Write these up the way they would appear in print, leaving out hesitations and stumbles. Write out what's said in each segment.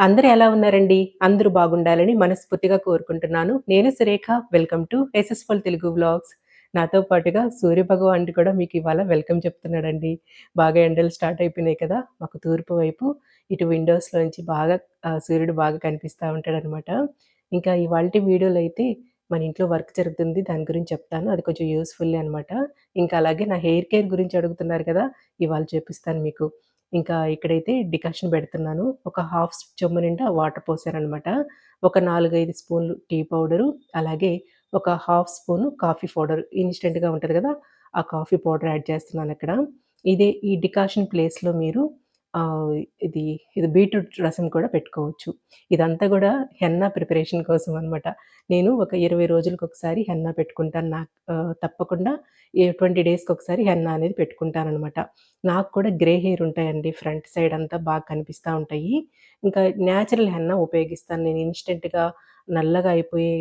అందరూ ఎలా ఉన్నారండి? అందరూ బాగుండాలని మనస్ఫూర్తిగా కోరుకుంటున్నాను. నేను Surekha. Welcome to Yashasful Telugu vlogs. నాతో పాటుగా సూర్యభగవానుడు కూడా మీకివాళ వెల్కమ్ చెప్తున్నాడండి. బాగా ఎండలు స్టార్ట్ అయిపోయినాయి కదా! మాకు తూర్పు వైపు ఇటు విండోస్‌లోంచి బాగా సూర్యుడు బాగా కనిపిస్తా ఉంటాడనమాట. ఇంకా ఇవాల్టి వీడియోలో అయితే మన ఇంట్లో వర్క్ జరుగుతుంది. దాని గురించి చెప్తాను. అది కొంచెం యూజ్‌ఫుల్లే అనమాట. ఇంకా అలాగే నా హెయిర్ కేర్ గురించి అడుగుతున్నారు కదా! ఇవాళ చూపిస్తాను మీకు. ఇంకా ఇక్కడైతే డికాషన్ పెడుతున్నాను. ఒక హాఫ్ చెంబు నిండా వాటర్ పోసాననమాట. ఒక 4, 5 స్పూన్లు టీ పౌడరు, అలాగే ఒక హాఫ్ స్పూను కాఫీ పౌడర్ ఇన్‌స్టంట్‌గా ఉంటది గదా! ఆ కాఫీ పౌడర్ యాడ్ చేస్తున్నానక్కడ. ఈ డికాషన్ ప్లేస్‌లో మీరు ఆహ్, ఇది ఇది బీట్రూట్ రసం కూడా పెట్టుకోవచ్చు. ఇదంతా గూడా హెన్నా ప్రిపరేషన్ కోసం అనమాట. నేను ఒక 20 రోజులకొకసారి హెన్నా పెట్టుకుంటాను. తప్పకుండా 20 డేస్‌కొకసారి హెన్నా అనేది పెట్టుకుంటాననమాట. నాకు కూడా గ్రే హెయిర్ ఉంటాయండి. ఫ్రంట్ సైడ్ అంతా బాగా కనిపిస్తా ఉంటాయి. ఇంకా నేచురల్ హెన్నా ఉపయోగిస్తాను. నేను ఇన్‌స్టంట్‌గా నల్లగా అయిపోయి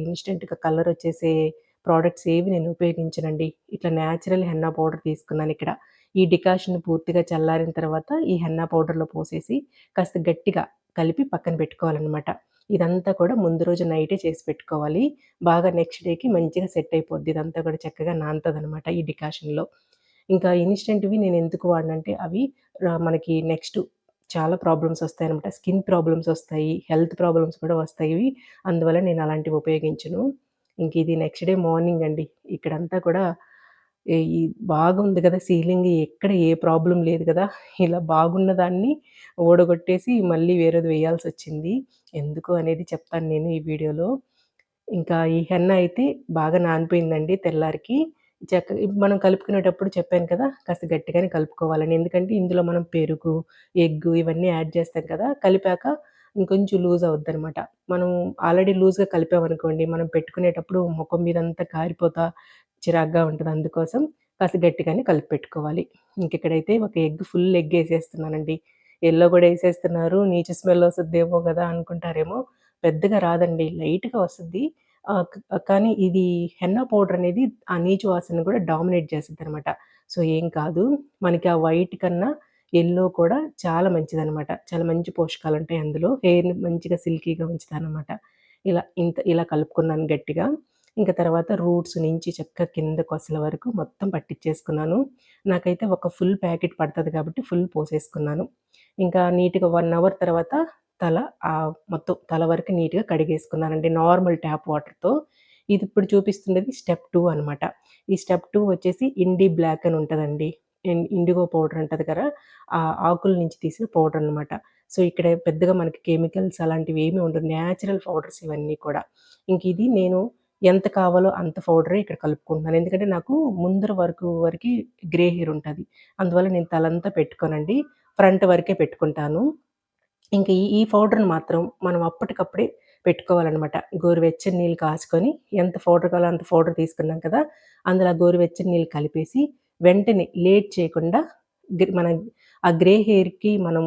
ఇన్‌స్టంట్‌గా కలరొచ్చేసే ప్రొడక్ట్స్ ఏవి నేను ఉపయోగించనండి. ఇట్లా నేచురల్ హెన్నా పౌడర్ తీసుకున్నానిక్కడ. ఈ డికాషన్ పూర్తిగా చల్లారిన తర్వాత ఈ హెన్నా పౌడర్‌లో పోసేసి కాస్త గట్టిగా కలిపి పక్కన పెట్టుకోవాలనమాట. ఇదంతా కూడా ముందు రోజు నైటే చేసి పెట్టుకోవాలి. బాగా నెక్స్ట్ డేకి మంచిగా సెట్ అయిపోద్ది. ఇదంతా కూడా చక్కగా నానుతదనమాట ఈ డికాషన్‌లో. ఇంకా ఇన్‌స్టంట్‌వి నేనెందుకు వాడనంటే అవి మనకి నెక్స్ట్ చాలా ప్రాబ్లమ్స్ ఒస్తాయనమాట. స్కిన్ ప్రాబ్లమ్స్ ఒస్తాయి. హెల్త్ ప్రాబ్లమ్స్ కూడా వస్తాయి. అందువల్ల నేను అలాంటివి ఉపయోగించను. ఇంక ఇది నెక్స్ట్ డే మార్నింగ్ అండి. ఇక్కడంతా కూడా ఈ బాగుంది గదా! సీలింగ్ ఎక్కడ ఏ ప్రాబ్లమ్ లేదు గదా! ఇలా బాగున్న దాన్ని ఊడగొట్టేసి మళ్ళీ వేరేది వేయాల్సొచ్చింది. ఎందుకు అనేది చెప్తాను నేను ఈ వీడియోలో. ఇంకా ఈ హెన్న అయితే బాగా నానిపోయిందండి తెల్లారికి. ఇప్పుడు మనం కలుపుకునేటప్పుడు చెప్పాను కదా! కాస్త గట్టిగానే కలుపుకోవాలని. ఎందుకంటే ఇందులో మనం పెరుగు, ఎగ్గు ఇవన్నీ యాడ్ చేస్తాం కదా! కలిపాక ఇంకొంచెం లూజ్ అవుద్దనమాట. మనం ఆల్రెడీ లూజ్‌గా కలిపామనుకోండి, మనం పెట్టుకునేటప్పుడు మొఖం మీదంతా కారిపోతా చిరాగ్గా ఉంటది. అందుకోసం కాస్త గట్టిగానే కలిపి పెట్టుకోవాలి. ఇంకిక్కడైతే ఒక ఫుల్ ఎగ్ ఏసేస్తున్నానండి. యెల్లో గూడా ఏసేస్తున్నారు. నీచు స్మెల్ ఒస్తదేమో గదా! అనుకుంటారేమో! పెద్దగా రాదండి. లైట్‌గా వస్తది. కానీ ఇది హెన్నా పౌడర్ అనేది ఆ నీచు వాసనని కూడా డామినేట్ చేసిద్దనమాట. సో, ఏం కాదు. మనకి ఆ వైట్ కన్నా యెల్లో కూడా చాలా మంచిదనమాట. చాలా మంచి పోషకాలుంటాయి అందులో. హెయిర్‌ని మంచిగా సిల్కీగా ఉంచుతాననమాట. ఇలా కలుపుకున్నాను గట్టిగా. ఇంక తర్వాత రూట్స్ నుంచి చక్కగా కింద కొసల వరకు మొత్తం పట్టిచ్చేసుకున్నాను. నాకైతే ఒక ఫుల్ ప్యాకెట్ పడతది కాబట్టి ఫుల్ పోసేసుకున్నాను. ఇంకా నీట్‌గా 1 అవర్ తర్వాత తల మొత్తం తల వరకు నీట్‌గా కడిగేసుకున్నానండి నార్మల్ ట్యాప్ వాటర్‌తో. ఇదిప్పుడు చూపిస్తున్నది స్టెప్ 2 అనమాట. ఈ స్టెప్ 2 వచ్చేసి ఇండి బ్లాక్ అని ఉంటదండి. ఇండిగో పౌడర్ ఉంటది కదా! ఆ ఆకుల నుంచి తీసిన పౌడర్ అనమాట. సో, ఇక్కడ పెద్దగా మనకి కెమికల్స్ అలాంటివి ఏమి ఉండవు. నేచురల్ పౌడర్స్ ఇవన్నీ కూడా. ఇంకిది నేను ఎంత కావాలో అంత పౌడరే ఇక్కడ కలుపుకుంటున్నాను. ఎందుకంటే నాకు ముందర వరకి గ్రే హెయిర్ ఉంటది. అందువల్ల నేను తలంతా పెట్టుకోనండి. ఫ్రంట్ వరకే పెట్టుకుంటాను. ఇంక ఈ పౌడర్‌ని మాత్రం మనం అప్పటికప్పుడే పెట్టుకోవాలనమాట. గోరువెచ్చని నీళ్ళు కాసుకొని ఎంత పౌడర్ కావాలో అంత పౌడర్ తీసుకున్నాం కదా! అందులో ఆ గోరువెచ్చని నీళ్ళు కలిపేసి వెంటనే లేట్ చేయకుండా మన ఆ గ్రే హెయిర్‌కి మనం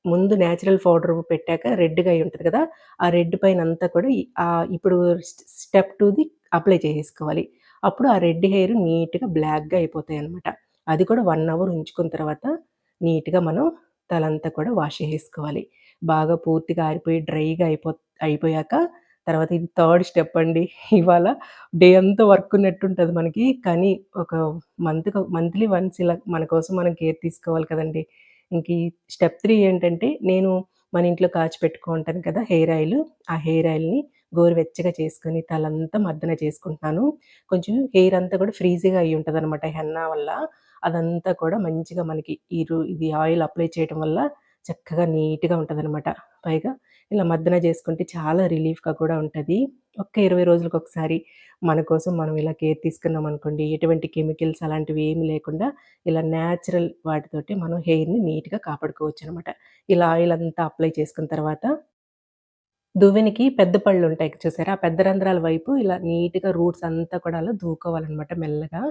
ముందు నేచురల్ పౌడర్ పెట్టాక రెడ్‌గా అయి ఉంటది కదా! ఆ రెడ్ పైనంతా కూడా ఇప్పుడు స్టెప్ 2ది అప్లై చేసేసుకోవాలి. అప్పుడు ఆ రెడ్ హెయిర్ నీట్‌గా బ్లాక్‌గా అయిపోతాయనమాట. అది కూడా 1 అవర్ ఉంచుకున్న తర్వాత నీట్‌గా మనం తలంతా కూడా వాష్ చేసేసుకోవాలి. బాగా పూర్తిగా ఆరిపోయి డ్రైగా అయిపోయాక తర్వాత ఇది థర్డ్ స్టెప్ అండి. ఇవాళ డే అంతా వర్క్ ఉన్నట్టుంటది మనకి. కానీ ఒక మంత్లీ వన్స్ ఇలా మన కోసం మనం కేర్ తీసుకోవాలి కదండీ! ఇంక ఈ స్టెప్ 3 ఏంటంటే నేను మన ఇంట్లో కాచిపెట్టుకుంటాను కదా! Hair oil. ఆ హెయిర్ ఆయిల్‌ని గోరువెచ్చగా చేసుకొని తలంతా మర్దన చేసుకుంటున్నాను. కొంచెం హెయిర్ అంతా కూడా ఫ్రీజీగా అయ్యి ఉంటదనమాట హెన్నా వల్ల. అదంతా కూడా మంచిగా మనకి ఇది ఆయిల్ అప్లై చేయటం వల్ల చక్కగా నీట్‌గా ఉంటదనమాట. పైగా ఇలా మర్దన చేసుకుంటే చాలా రిలీఫ్‌గా కూడా ఉంటది. ఒక్క 20 రోజులకొకసారి మన కోసం మనం ఇలా కేర్ తీసుకున్నామనుకోండి, ఎటువంటి కెమికల్స్ అలాంటివి ఏమి లేకుండా ఇలా నేచురల్ వాటితోటి మనం హెయిర్‌ని నీట్‌గా కాపాడుకోవచ్చనమాట. ఇలా ఆయిల్ అంతా అప్లై చేసుకున్న తర్వాత దువ్వెనకి పెద్ద పళ్ళుంటాయి చూసారా? ఆ పెద్ద రంధ్రాల వైపు ఇలా నీట్‌గా రూట్స్ అంతా కూడా అలా దువ్వుకోవాలనమాట మెల్లగా.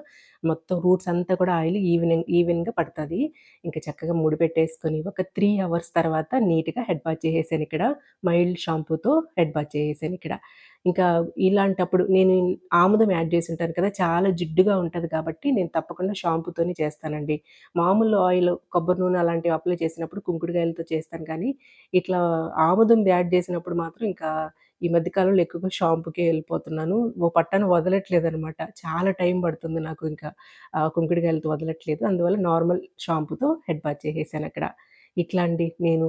మొత్తం రూట్స్ అంతా కూడా ఆయిల్ ఈవెన్‌గా పడతది. ఇంక చక్కగా ముడి పెట్టేసుకొని ఒక 3 అవర్స్ తర్వాత నీట్‌గా హెడ్ బాత్ చేసేసానిక్కడ. మైల్డ్ షాంపూతో హెడ్ బాత్ చేసేసానిక్కడ. ఇంకా ఇలాంటప్పుడు నేను ఆముదం యాడ్ చేసుంటాను కదా! చాలా జిడ్డుగా ఉంటది కాబట్టి నేను తప్పకుండా షాంపూతోనే చేస్తానండి. మామూలు ఆయిల్, కొబ్బరి నూనె అలాంటివి అప్లై చేసినప్పుడు కుంకుడుగాయలతో చేస్తాను కానీ, ఇట్లా ఆముదంది యాడ్ చేసినప్పుడు మాత్రం ఇంకా ఈ మధ్య కాలంలో ఎక్కువగా షాంపూకే ఎళ్ళిపోతున్నాను. ఓ పట్టాన వదలట్లేదనమాట. చాలా టైం పడుతుంది నాకు ఇంకా కుంకుడుగాయలతో వదలట్లేదు. అందువల్ల నార్మల్ షాంపూతో హెడ్ బాత్ చేసేసానక్కడ. ఇట్లా అండి నేను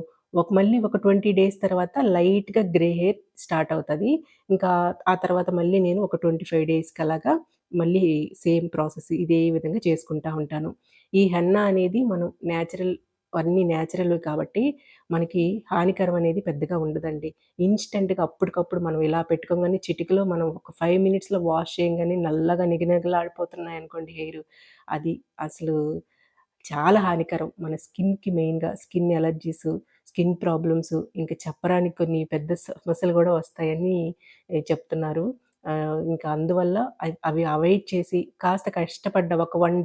మళ్ళీ ఒక 20 డేస్ తర్వాత లైట్‌గా గ్రే హెయిర్ స్టార్ట్ అవుతది. ఇంకా ఆ తర్వాత మళ్ళీ నేను ఒక 25 డేస్‌కి అలాగా మళ్ళీ సేమ్ ప్రాసెస్ ఇదే విధంగా చేసుకుంటా ఉంటాను. ఈ హెన్నా అనేది మనం అన్నీ నేచురల్‌వి కాబట్టి మనకి హానికరం అనేది పెద్దగా ఉండదండి. ఇన్‌స్టంట్‌గా అప్పటికప్పుడు మనం ఇలా పెట్టుకోంగానే చిటికలో మనం ఒక 5 మినిట్స్‌లో వాష్ చేయంగానే నల్లగా నిగనిగలాడిపోతున్నాయనుకోండి హెయిరు. అది అసలు చాలా హానికరం. మన స్కిన్‌కి మెయిన్‌గా స్కిన్ అలర్జీసు, స్కిన్ ప్రాబ్లమ్సు ఇంకా చెప్పరాని కొన్ని పెద్ద సమస్యలు గూడా వస్తాయని చెప్తున్నారు. ఇంకా అందువల్ల అవి అవాయిడ్ చేసి కాస్త కష్టపడ్డ ఒక 1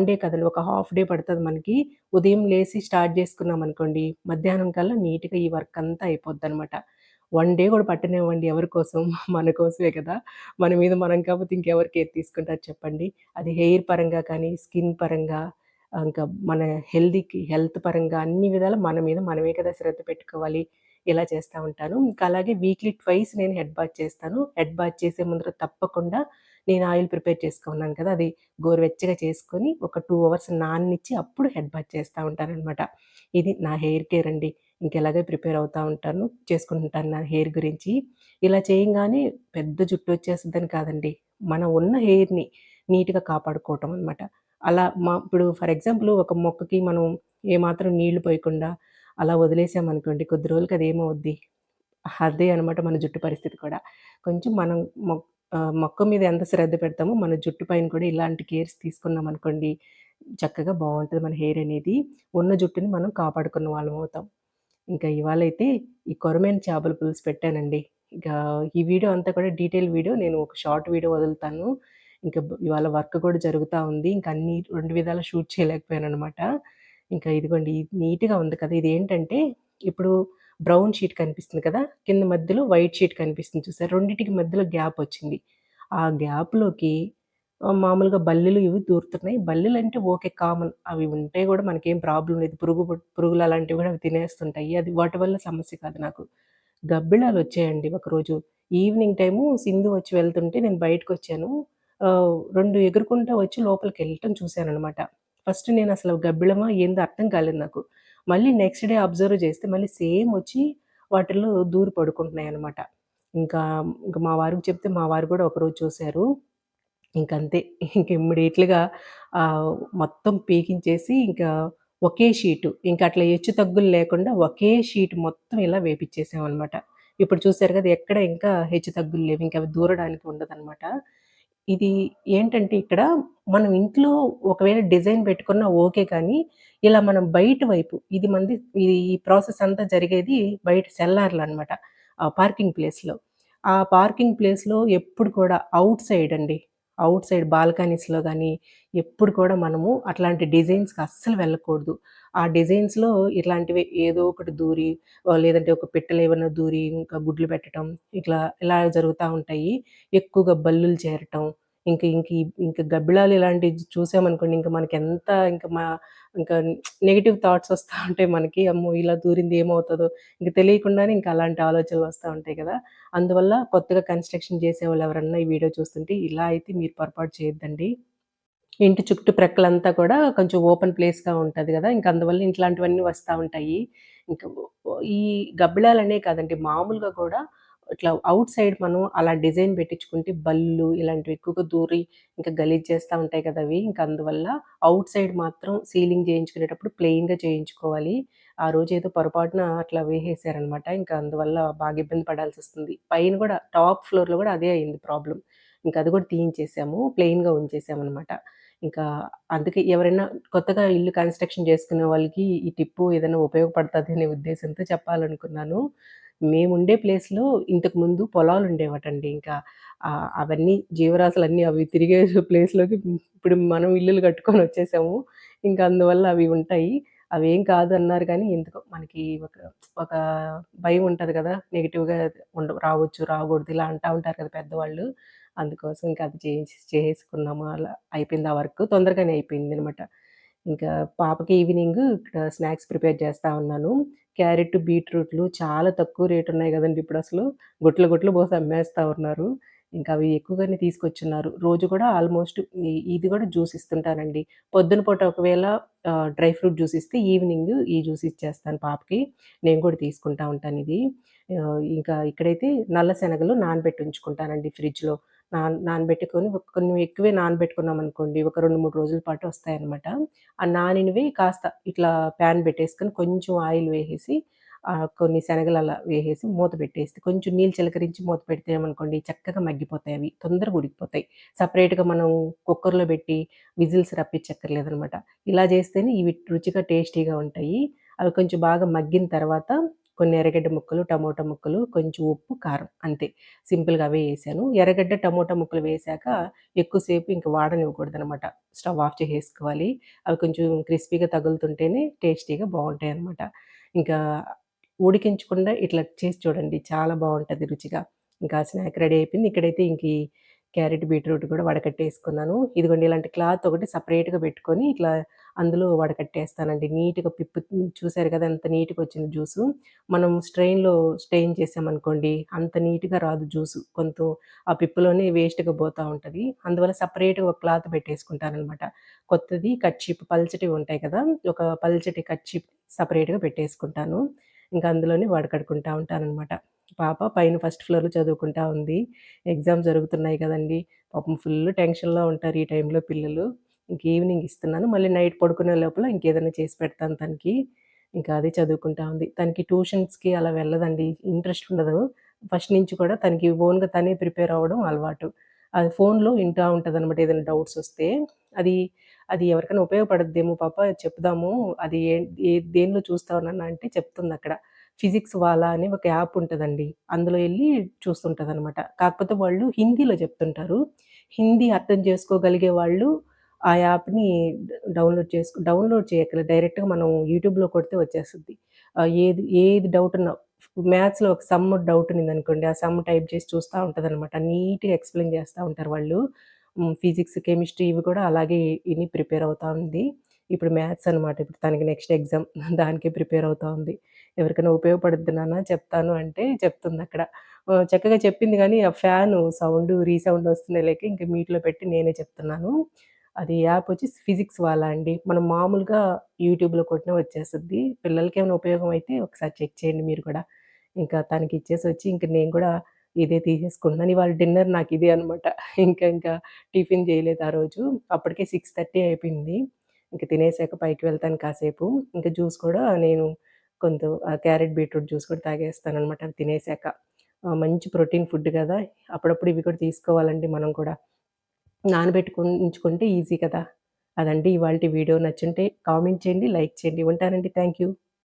డే కదండీ! ఒక హాఫ్ డే పడతది మనకి. ఉదయం లేసి స్టార్ట్ జేసుకున్నామనుకోండి, మధ్యాహ్నం కల్లా నీట్‌గా ఈ వర్క్ అంతా అయిపోద్దనమాట. 1 డే గూడా పట్టనివ్వండి ఎవరి కోసం? మన కోసమే కదా! మన మీద మనం కాపోతే ఇంకెవరు కేర్ తీసుకుంటారు చెప్పండి? అది హెయిర్ పరంగా కానీ, స్కిన్ పరంగా ఇంకా మన హెల్త్ పరంగా అన్ని విధాలా మన మీద మనమే కదా శ్రద్ధ పెట్టుకోవాలి. ఇలా చేస్తా ఉంటాను. ఇంకా అలాగే వీక్లీ ట్వైస్ నేను హెడ్ బాత్ చేస్తాను. హెడ్ బాత్ చేసే ముందర తప్పకుండా నేను ఆయిల్ ప్రిపేర్ చేసుకున్నాను కదా! అది గోరువెచ్చగా చేసుకొని ఒక 2 అవర్స్ నాననిచ్చి అప్పుడు హెడ్ బాత్ చేస్తా ఉంటాననమాట. ఇది నా హెయిర్ కేర్ అండి. ఇంకిలాగే ప్రిపేర్ అవుతా ఉంటాను. చేసుకుంటుంటాను నా హెయిర్ గురించి. ఇలా చేయంగానే పెద్ద జుట్టొచ్చేస్తదని కాదండి. మనం ఉన్న హెయిర్‌ని నీట్‌గా కాపాడుకోవటం అనమాట. అలా ఇప్పుడు ఫర్ ఎగ్జాంపుల్ ఒక మొక్కకి మనం ఏమాత్రం నీళ్లు పోయకుండా అలా వదిలేసామనుకోండి కొద్ది రోజులకి అదేమవుద్ది, అదే అనమాట మన జుట్టు పరిస్థితి కూడా. కొంచెం మనం మొక్క మీద ఎంత శ్రద్ధ పెడతామో మన జుట్టు పైన కూడా ఇలాంటి కేర్స్ తీసుకున్నామనుకోండి, చక్కగా బావుంటది మన హెయిర్ అనేది. ఉన్న జుట్టుని మనం కాపాడుకున్న వాళ్ళమవుతాం. ఇంకా ఇవాళైతే ఈ కొరమేను చేపల పులుసు పెట్టానండి. ఇంకా ఈ వీడియో అంతా కూడా డీటెయిల్ వీడియో నేను ఒక షార్ట్ వీడియో వదులుతాను. ఇంకా ఇవాళ వర్క్ కూడా జరుగుతా ఉంది. ఇంక అన్నీ 2 విధాలా షూట్ చేయలేకపోయాననమాట. ఇంకా ఇదిగోండి నీట్‌గా ఉంది కదా! ఇదేంటంటే ఇప్పుడు బ్రౌన్ షీట్ కనిపిస్తుంది కదా! కింద మధ్యలో వైట్ షీట్ కనిపిస్తుంది చూసారా? రెండిటికి మధ్యలో గ్యాప్ వచ్చింది. ఆ గ్యాప్‌లోకి మామూలుగా బల్లీలు ఇవి దూరుతున్నాయి. బల్లీలంటే ఓకే కామన్. అవి ఉంటే గూడా మనకేం ప్రాబ్లమ్ లేదు. పురుగులు అలాంటివి గూడా అవి తినేస్తుంటాయి. అది వాటి వల్ల సమస్య కాదు నాకు. గబ్బిలాలొచ్చాయండి ఒకరోజు. ఈవినింగ్ టైము సింధు వచ్చి వెళ్తుంటే నేను బయటకొచ్చాను. 2 ఎగురుకుంటా వచ్చి లోపలికెళ్ళటం చూశాననమాట. ఫస్ట్ నేనసలు గబ్బిలమా ఏందో అర్థం కాలేదు నాకు. మళ్ళీ నెక్స్ట్ డే అబ్జర్వ్ చేస్తే మళ్ళీ సేమ్ వచ్చి వాటిల్లో దూరి పడుకుంటున్నాయనమాట. ఇంకా, ఇంక మా వారికి చెప్తే మా వారు గూడా ఒకరోజు చూసారు. ఇంకంతే. ఇంక ఇమ్మీడియేట్‌లీగా ఆహ్, మొత్తం పీకించేసి ఇంకా ఒకే షీటు ఇంకట్లా హెచ్చు తగ్గులు లేకుండా ఒకే షీట్ మొత్తం ఇలా వేపిచ్చేసామనమాట. ఇప్పుడు చూసారు కదా! ఎక్కడ ఇంకా హెచ్చు తగ్గులు లేవు. ఇంకవి దూరడానికి ఉండదనమాట. ఇది ఏంటంటే ఇక్కడ మనం ఇంట్లో ఒకవేళ డిజైన్ పెట్టుకున్నా ఓకే కానీ, ఇలా మనం బయట వైపు ఇది ఈ ప్రాసెస్ అంతా జరిగేది బయట సెల్లార్‌లో అనమాట. పార్కింగ్ ప్లేస్‌లో. ఆ పార్కింగ్ ప్లేస్‌లో ఎప్పుడు కూడా ఔట్ సైడ్ అండి. ఔట్ సైడ్ బాల్కనీస్‌లో గాని, ఎప్పుడు కూడా మనము అట్లాంటి డిజైన్స్‌కి అస్సలు వెళ్ళకూడదు. ఆ డిజైన్స్‌లో ఇట్లాంటివి ఏదో ఒకటి దూరి లేదంటే ఒక పిట్టలేవన్నా దూరి ఇంకా గుడ్లు పెట్టటం ఇలా జరుగుతా ఉంటాయి. ఎక్కువగా బల్లులు చేరటం, ఇంక ఇంక ఈ ఇంక గబ్బిలాలు ఇలాంటివి చూసామనుకోండి ఇంక మనకెంత ఇంక ఇంకా నెగెటివ్ థాట్స్ వస్తా ఉంటాయి మనకి. అమ్మో! ఇలా దూరింది ఏమవుతదో, ఇంక తెలియకుండానే ఇంక అలాంటి ఆలోచనలు వస్తా ఉంటాయి కదా! అందువల్ల కొత్తగా కన్‌స్ట్రక్షన్ చేసేవాళ్ళు ఎవరన్నా ఈ వీడియో చూస్తుంటే ఇలా అయితే మీరు పొరపాటు చేయొద్దండి. ఇంటి చుట్టుప్రక్కలంతా కూడా కొంచెం ఓపెన్ ప్లేస్‌గా ఉంటది గదా! ఇంక అందువల్ల ఇట్లాంటివన్నీ వస్తా ఉంటాయి. ఇంక ఈ గబ్బిలాలనే కాదండి మామూలుగా కూడా ఇట్లా ఔట్ సైడ్ మనం అలా డిజైన్ పెట్టించుకుంటే బల్లులు ఇలాంటివి ఎక్కువగా దూరి ఇంకా గలీజ్ చేస్తా ఉంటాయి కదా! అవి. ఇంక అందువల్ల ఔట్ సైడ్ మాత్రం సీలింగ్ చేయించుకునేటప్పుడు ప్లెయిన్‌గా చేయించుకోవాలి. ఆ రోజేదో పొరపాటున అట్లా వేసేసారనమాట. ఇంకా అందువల్ల బాగా ఇబ్బంది పడాల్సొస్తుంది. పైన గూడా టాప్ ఫ్లోర్‌లో గూడా అదే అయింది ప్రాబ్లమ్. ఇంక అది గూడా తీయించేసాము. ప్లెయిన్‌గా ఉంచేసామనమాట. ఇంకా అందుకే ఎవరైనా కొత్తగా ఇల్లు కన్‌స్ట్రక్షన్ చేసుకునే వాళ్ళకి ఈ టిప్పు ఏదైనా ఉపయోగపడతది అనే ఉద్దేశంతో చెప్పాలనుకున్నాను. మేముండే ప్లేస్‌లో ఇంతకుముందు పొలాలుండేవటండి. ఇంకా అవన్నీ జీవరాశులన్నీ అవి తిరిగే ప్లేస్‌లోకి ఇప్పుడు మనం ఇల్లులు కట్టుకొనొచ్చేసాము. ఇంకా అందువల్ల అవి ఉంటాయి. అవేం కాదన్నారు కానీ ఎందుకో మనకి ఒక భయం ఉంటది గదా! నెగెటివ్‌గా రావచ్చు, రాకూడదు ఇలా అంటా ఉంటారు కదా పెద్దవాళ్ళు. అందుకోసం ఇంకా అది చేసుకున్నాము. అలా అయిపోయింది ఆ వర్క్. తొందరగానే అయిపోయిందనమాట. ఇంకా పాపకి ఈవినింగ్ ఇక్కడ స్నాక్స్ ప్రిపేర్ చేస్తా ఉన్నాను. క్యారెట్, బీట్రూట్లు చాలా తక్కువ రేట్ ఉన్నాయి గదండీ ఇప్పుడసలు. గుట్లు గుట్లు పోసి అమ్మేస్తా ఉన్నారు. ఇంకా అవి ఎక్కువగానే తీసుకొచ్చున్నారు. రోజు కూడా ఆల్‌మోస్ట్ ఇది కూడా జ్యూస్ ఇస్తుంటానండి. పొద్దున పూట ఒకవేళ డ్రై ఫ్రూట్ జ్యూస్ ఇస్తే ఈవినింగ్ ఈ జ్యూస్ ఇచ్చేస్తాను పాపకి. నేను కూడా తీసుకుంటా ఉంటానిది. ఇంకా ఇక్కడైతే నల్ల శనగలు నానబెట్టి ఉంచుకుంటానండి ఫ్రిడ్జ్‌లో. నానబెట్టుకొని కొన్ని ఎక్కువే నానబెట్టుకున్నామనుకోండి, ఒక 2, 3 రోజుల పాటు వస్తాయన్నమాట. ఆ నానినవి కాస్త ఇట్లా పాన్ పెట్టేసుకొని కొంచెం ఆయిల్ వేసేసి కొన్ని శనగలు అలా వేసేసి మూత పెట్టేస్తే కొంచెం నీళ్ళు చిలకరించి మూత పెట్టామనుకోండి చక్కగా మగ్గిపోతాయవి. తొందరగా ఉడికిపోతాయి. సెపరేట్‌గా మనం కుక్కర్‌లో పెట్టి విజిల్స్ రప్పించక్కర్లేదనమాట. ఇలా చేస్తేనే ఇవి రుచిగా టేస్టీగా ఉంటాయి. అవి కొంచెం బాగా మగ్గిన తర్వాత కొన్ని ఎర్రగడ్డ ముక్కలు, టమోటా ముక్కలు, కొంచెం ఉప్పు, కారం అంతే. సింపుల్‌గా అవే ఏసాను. ఎర్రగడ్డ, టమోటా ముక్కలు వేశాక ఎక్కువ సేపు ఇంక వాడనివ్వకూడదనమాట. స్టవ్ ఆఫ్ చేసేసుకోవాలి. అవి కొంచెం క్రిస్పీగా తగులుతుంటేనే టేస్టీగా బావుంటాయనమాట. ఇంకా ఉడికించకుండా ఇట్లా చేసి చూడండి. చాలా బావుంటది రుచిగా. ఇంకా స్నాక్ రెడీ అయిపోయింది. ఇక్కడైతే ఇంక క్యారెట్, బీట్రూట్ కూడా వడకట్టేసుకున్నాను. ఇదిగోండి ఇలాంటి క్లాత్ ఒకటి సెపరేట్‌గా పెట్టుకొని ఇట్లా అందులో వడకట్టేస్తానండి. నీట్‌గా చూసారు కదా! ఎంత నీట్‌గొచ్చింది జ్యూసు. మనం స్ట్రెయిన్ చేసామనుకోండి అంత నీట్‌గా రాదు జ్యూసు. ఆ పిప్పులోనే వేస్ట్‌గా పోతా ఉంటది. అందువల్ల సెపరేట్‌గా ఒక క్లాత్ పెట్టేసుకుంటాననమాట. కొత్తది కర్చీఫ్ పల్చటివి ఉంటాయి కదా! ఒక పల్చటి కర్చీఫ్ సెపరేట్‌గా పెట్టేసుకుంటాను. ఇంకా అందులోనే వడకట్టుకుంటా ఉంటాననమాట. పాప పైన ఫస్ట్ ఫ్లోర్‌లో చదువుకుంటా ఉంది. ఎగ్జామ్స్ జరుగుతున్నాయి కదండీ! పాపం ఫుల్ టెన్షన్‌లో ఉంటారు ఈ టైంలో పిల్లలు. ఇంక ఈవినింగ్ ఇస్తున్నాను. మళ్ళీ నైట్ పడుకునే లోపల ఇంకేదైనా చేసి పెడతాను తనకి. ఇంకా అది చదువుకుంటా ఉంది. తనకి ట్యూషన్స్‌కి అలా వెళ్ళదండి. ఇంట్రెస్ట్ ఉండదు. ఫస్ట్ నుంచి కూడా తనకి ఓన్‌గా తనే ప్రిపేర్ అవ్వడం అలవాటు. అది ఫోన్‌లో వింటా ఉంటదనమాట ఏదైనా డౌట్స్ వస్తే. అది అది ఎవరికైనా ఉపయోగపడుద్దేమో పాప చెప్దాము. అది దేనిలో చూస్తావు నాన్న అంటే చెప్తుందక్కడ. ఫిజిక్స్ వాలా అని ఒక యాప్ ఉంటదండి. అందులో ఎళ్లి చూస్తుంటదనమాట. కాకపోతే వాళ్ళు హిందీలో చెప్తుంటారు. హిందీ అర్థం చేసుకోగలిగే వాళ్ళు ఆ యాప్‌ని డౌన్‌లోడ్ చేయక్కర్లేదు. డైరెక్ట్‌గా మనం యూట్యూబ్‌లో కొడితే వచ్చేస్తది. ఏది డౌట్ ఉన్నా మ్యాథ్స్‌లో ఒక డౌట్ ఉన్నిందనుకోండి. ఆ టైప్ చేసి చూస్తా ఉంటదనమాట. నీట్‌గా ఎక్స్‌ప్లెయిన్ చేస్తా ఉంటారు వాళ్ళు. ఫిజిక్స్, కెమిస్ట్రీ ఇవి కూడా అలాగే ఇని ప్రిపేర్ అవుతా ఉంది. ఇప్పుడు మ్యాథ్స్ అనమాట. ఇప్పుడు తనకి నెక్స్ట్ ఎగ్జామ్ దానికే ప్రిపేర్ అవుతా ఉంది. ఎవరికైనా ఉపయోగపడుద్ది నాన్న చెప్తాను అంటే చెప్తుందక్కడ. చక్కగా చెప్పింది గానీ, ఆ ఫ్యాను రీసౌండ్ వస్తున్నాయి లేక ఇంక మ్యూట్‌లో పెట్టి నేనే చెప్తున్నాను. అది యాప్ వచ్చి ఫిజిక్స్ వాలా అండి. మనం మామూలుగా యూట్యూబ్‌లో కొట్టినా వచ్చేస్తది. పిల్లలకేమైనా ఉపయోగం అయితే ఒకసారి చెక్ చేయండి మీరు కూడా. ఇంకా తనకిచ్చేసొచ్చి ఇంక నేను కూడా ఇదే తీసేసుకుంటున్నాను. ఇవాళ డిన్నర్ నాకిదే అనమాట. ఇంకా టిఫిన్ చేయలేదు ఆ రోజు. అప్పటికే 6:30 అయిపోయింది. ఇంక తినేసాక పైకి వెళ్తాను కాసేపు. ఇంక జ్యూస్ కూడా నేను క్యారెట్, బీట్రూట్ జ్యూస్ కూడా తాగేస్తాననమాట అవి తినేసాక. మంచి ప్రోటీన్ ఫుడ్ గదా! అప్పుడప్పుడు ఇవి కూడా తీసుకోవాలండి మనం కూడా. ఉంచుకుంటే ఈజీ కదా! అదండి ఇవాల్టి వీడియో. నచ్చుంటే కామెంట్ చేయండి, లైక్ చేయండి. ఉంటానండి. Thank you.